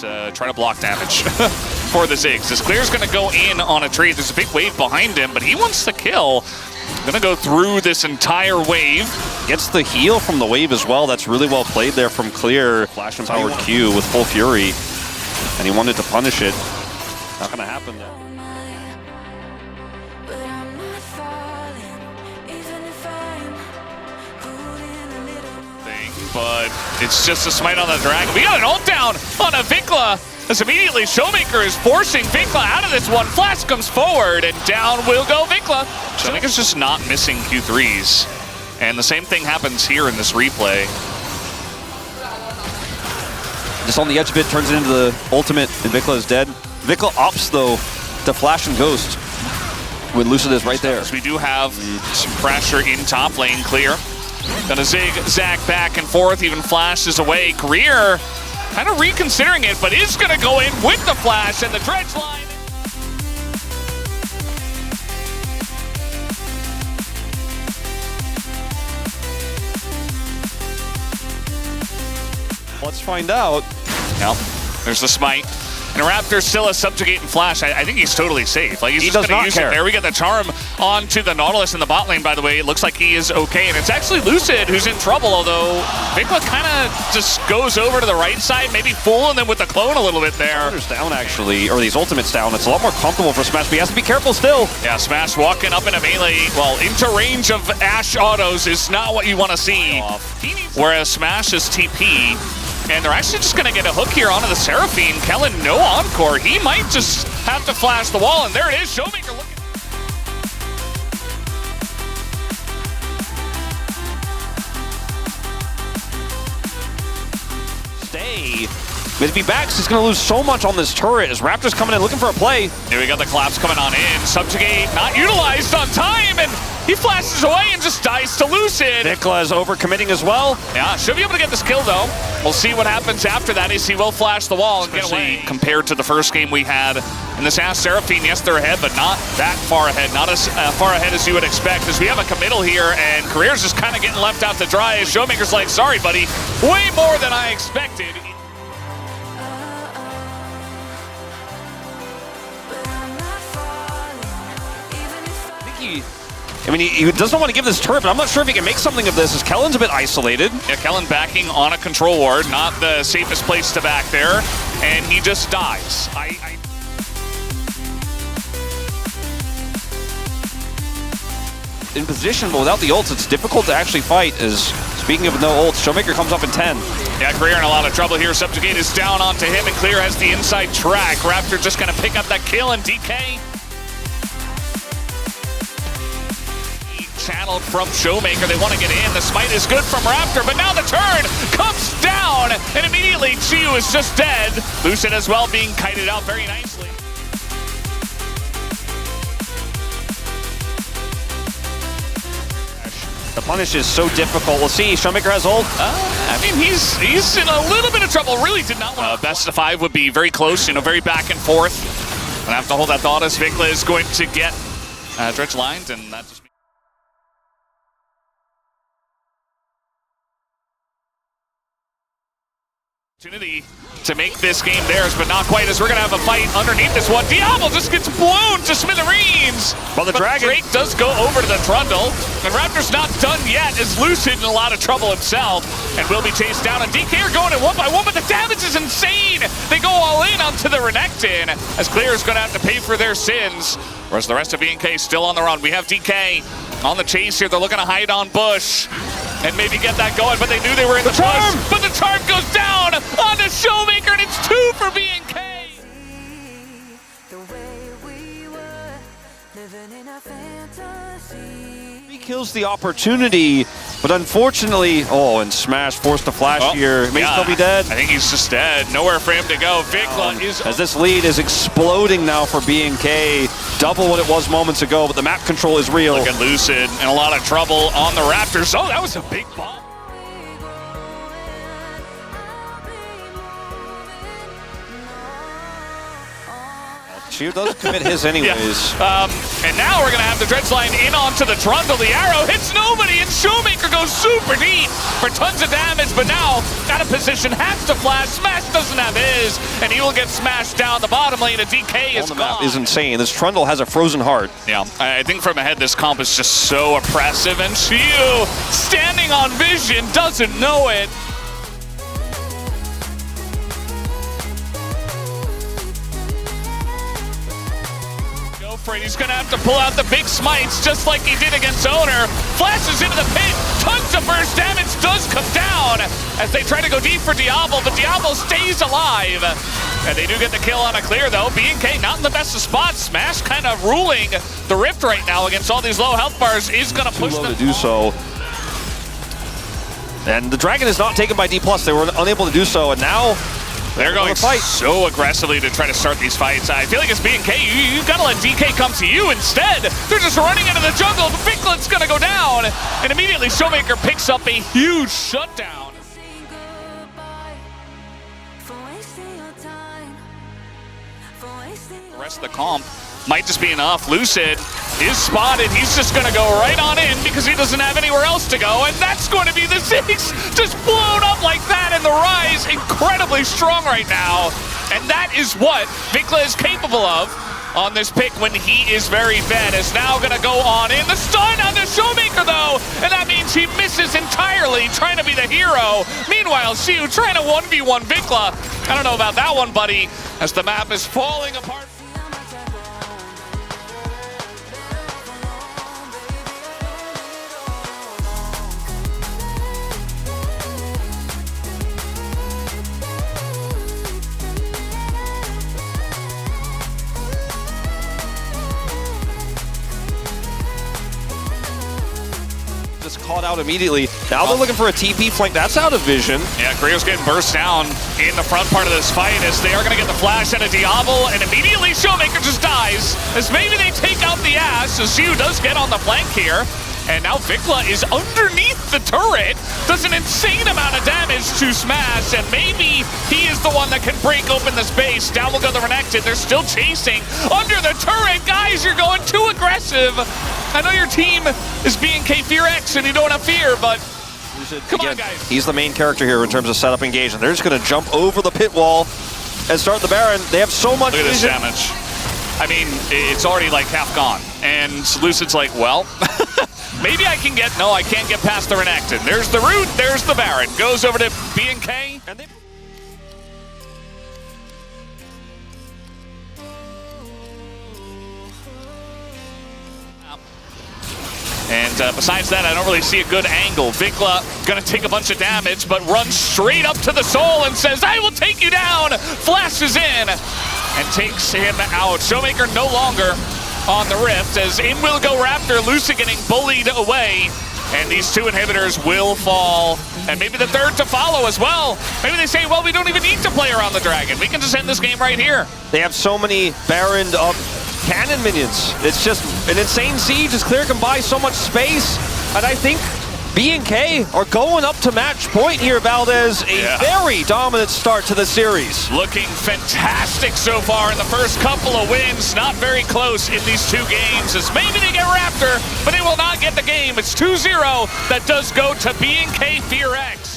try to block damage for the Ziggs. As Clear's going to go in on a trade. There's a big wave behind him, but he wants to kill. Gonna go through this entire wave. Gets the heal from the wave as well. That's really well played there from Clear. Flash empowered Q with full fury. And he wanted to punish it. Not gonna happen there. But it's just a smite on the dragon. We got an ult down on a VicLa. As immediately Showmaker is forcing VicLa out of this one. Flash comes forward and down will go VicLa. Showmaker's just not missing Q3s. And the same thing happens here in this replay. Just on the edge of it, turns it into the ultimate, and VicLa is dead. VicLa opts, though, to flash and ghost when Lucid is right there. So we do have some pressure in top lane. Clear. Gonna zigzag back and forth, even flashes away. Career kind of reconsidering it, but is gonna go in with the flash and the dredge line. Let's find out. Now, there's the smite. And Raptor still a subjugate and flash. I think he's totally safe. Like, he's he just does gonna not use care. it. There we get the charm onto the Nautilus in the bot lane, by the way. It looks like he is okay. And it's actually Lucid who's in trouble, although VicLa kind of just goes over to the right side, maybe fooling them with the clone a little bit there. Hunter's down, actually, or these ultimates down. It's a lot more comfortable for Smash, but he has to be careful still. Yeah, Smash walking up in a melee, well, into range of Ashe autos is not what you want to see. Whereas Smash is TP. And they're actually just going to get a hook here onto the Seraphine. Kellen, no encore. He might just have to flash the wall, and there it is. Showmaker looking. Stay. But if he backs, he's going to lose so much on this turret as Raptor's coming in looking for a play. Here we got the collapse coming on in. Subjugate not utilized on time, and he flashes away and just dies to Lucid. VicLa is overcommitting as well. Yeah, should be able to get this kill though. We'll see what happens after that. Is he will flash the wall and get away. Compared to the first game we had in this Ashe Seraphine, yes, they're ahead, but not that far ahead. Not as far ahead as you would expect, as we have a committal here, and Career's just kind of getting left out to dry as Showmaker's like, sorry, buddy, way more than I expected. I mean, he doesn't want to give this turret, but I'm not sure if he can make something of this, as Kellen's a bit isolated. Yeah, Kellen backing on a control ward, not the safest place to back there, and he just dies. In position, but without the ults, it's difficult to actually fight, as, speaking of no ults, Showmaker comes up in 10. Yeah, Career in a lot of trouble here. Subjugate is down onto him, and Clear has the inside track. Raptor just going to pick up that kill, and DK channeled from Showmaker. They want to get in. The smite is good from Raptor, but now the turn comes down, and immediately Chiyu is just dead. Lucid as well being kited out very nicely. The punish is so difficult. We'll see. Showmaker has ult. I mean, he's in a little bit of trouble. Really did not want best of 5 would be very close, you know, very back and forth. Gonna have to hold that thought as VicLa is going to get dredge lined, and that just opportunity to make this game theirs, but not quite, as we're going to have a fight underneath this one. Diablo just gets blown to smithereens. But the Dragon. Drake does go over to the Trundle, and Raptor's not done yet, as Lucid in a lot of trouble himself, and will be chased down. And DK are going in 1-by-1, but the damage is insane. They go all in onto the Renekton, as Clear is going to have to pay for their sins, whereas the rest of BNK still on the run. We have DK on the chase here. They're looking to hide on Bush and maybe get that going, but they knew they were in the charm. But the charm goes down on the Showmaker, and it's 2 for BNK. He kills the opportunity, but unfortunately, and Smash forced to flash here. May still be dead. I think he's just dead. Nowhere for him to go. VicLa is... As this lead is exploding now for BNK. Double what it was moments ago, but the map control is real. Look at Lucid in a lot of trouble on the Raptors. Oh, that was a big bomb. Chiyu doesn't commit his anyways. Yeah. And now we're going to have the Dredge line in onto the Trundle. The arrow hits nobody, and Showmaker goes super deep for tons of damage, but now out of position, has to flash. Smash doesn't have his, and he will get smashed down the bottom lane. A DK is gone. Map is insane. This Trundle has a frozen heart. Yeah, I think from ahead, this comp is just so oppressive, and Shiu, standing on vision, doesn't know it. He's going to have to pull out the big smites just like he did against Owner. Flashes into the pit. Tons of burst damage does come down as they try to go deep for Diablo, but Diablo stays alive. And they do get the kill on a clear, though. BNK not in the best of spots. Smash kind of ruling the Rift right now against all these low health bars. Is going to push them to do so. And the Dragon is not taken by D+. They were unable to do so, and now they're going so aggressively to try to start these fights. I feel like it's BNK. You've got to let DK come to you instead. They're just running into the jungle. VicLa's going to go down. And immediately Showmaker picks up a huge shutdown. The rest of the comp might just be enough. Lucid is spotted. He's just going to go right on in because he doesn't have anywhere else to go. And that's going to be the 6. Just blown up like that. And the Rise incredibly strong right now. And that is what VicLa is capable of on this pick when he is very fed. Is now going to go on in. The stun on the Showmaker, though. And that means he misses entirely, trying to be the hero. Meanwhile, Shiu trying to 1v1 VicLa. I don't know about that one, buddy, as the map is falling apart. Caught out immediately. Now they're looking for a TP flank. That's out of vision. Yeah, Grio's getting burst down in the front part of this fight as they are going to get the flash out of Diablo, and immediately Showmaker just dies as maybe they take out the Ash, as Shiu does get on the flank here. And now VicLa is underneath the turret, does an insane amount of damage to Smash, and maybe he is the one that can break open the space. Down will go the Renekton. They're still chasing under the turret. Guys, you're going too aggressive. I know your team is BNK FearX and you don't have fear, but come on, guys. He's the main character here in terms of setup engagement. They're just going to jump over the pit wall and start the Baron. They have so much Look at this vision. damage. I mean, it's already like half gone. And Lucid's like, well, maybe I can get, no, I can't get past the Renekton. There's the root, there's the Baron. Goes over to BNK. And besides that, I don't really see a good angle. VicLa gonna take a bunch of damage, but runs straight up to the soul and says, I will take you down! Flashes in and takes him out. Showmaker no longer on the Rift, as in will go Raptor. Lucid getting bullied away. And these 2 inhibitors will fall. And maybe the 3rd to follow as well. Maybe they say, well, we don't even need to play around the Dragon. We can just end this game right here. They have so many Baroned up cannon minions. It's just an insane siege as Clear can buy so much space. And I think BNK are going up to match point here, Valdez. A very dominant start to the series. Looking fantastic so far in the first couple of wins. Not very close in these 2 games, as maybe they get Raptor, but they will not get the game. It's 2-0. That does go to BNK FearX.